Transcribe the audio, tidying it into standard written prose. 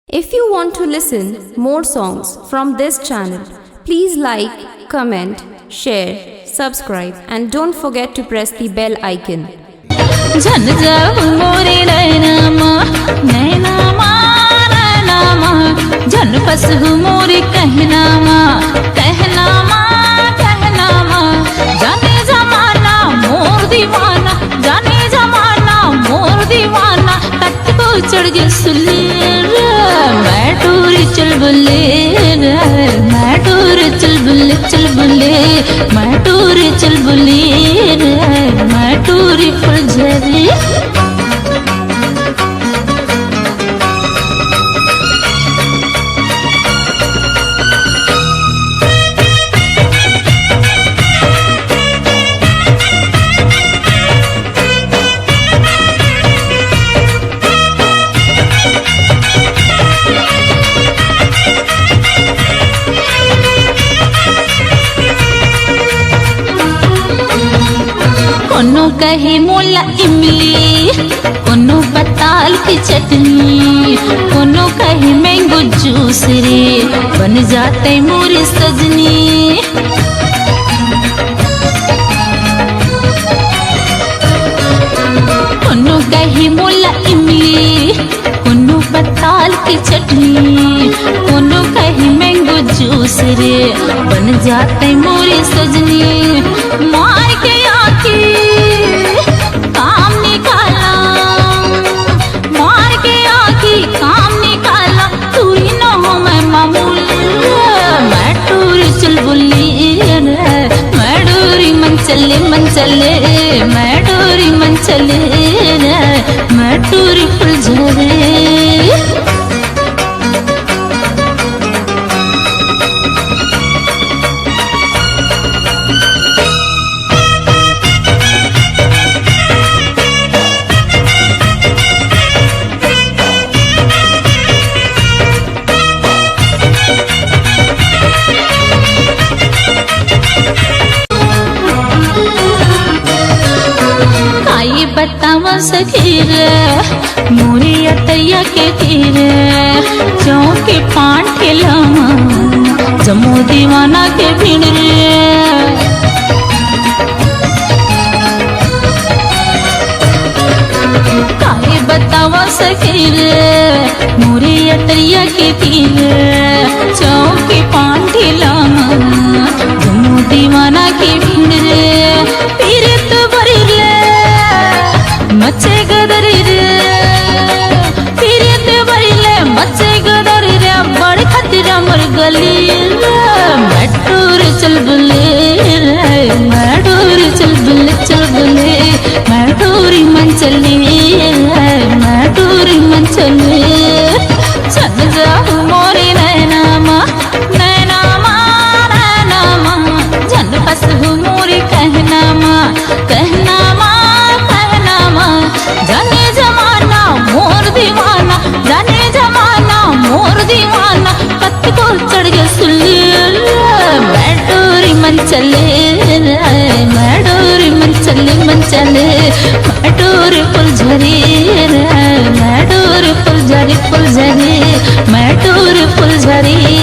If you want to listen more songs from this channel, please like, comment, share, subscribe and don't forget to press the bell icon. झन जाऊ मोरे नैनामा नैनामा नैनामा झन फसहु मोरे कहनामा कहनामा कहनामा जाने जमाना मोर दीवाना जाने जमाना मोर दीवाना तख्त को चढ़ गया सुलेर मैं टूरी चल बुले मैं टूरी चल बुले चल बुले मैं टूरी चल बुले मैं टूरी फुलझड़ी कोनो कहे मोला इमली कोनो बताल की चटनी कोनो कहे मैंगो जूस रे बन जाते मोरे सजनी कोनो कहे मोला इमली कोनो बताल की चटनी कोनो कहे मैंगो जूस रे बन जाते मोरे सजनी मार के आके काम निकाला मार के आके काम निकाला तू ही न हो मैं मामूल मैं टूरी चल बुली मैं डोरी मन चले मैं डोरी मन चले मैं टूरी फुलझड़ी बतावा सखीर मोरी अतैया के तीर चौके पान के लामा जमो दीवाना के भीड़ रे काहे बतावा सखीर मोरी अतैया के तीर चौके पान के लामा जमो दीवाना के भीड़ रे पीर तो बरी रे मचे गदरी रे तेरे ते बरिले मचे गदरी रे बड़ खतरा मर गली मैं टूर चल बुले मैं टूर चल बुले मैं टूरी मन चली मैं टूरी मन चली चल जाऊं मोरे नैनामा नैनामा नैनामा झन फसहु मोरे कहनामा कहनामा जाने जमाना मोर दीवाना जाने जमाना मोर दीवाना कत को चढ़ गया सुलेर मैं डोरी मन चले मैं डोरी मन चले मैं डोरी फुलझड़ी मैं डोरी फुलझड़ी मैं डोरी फुलझड़ी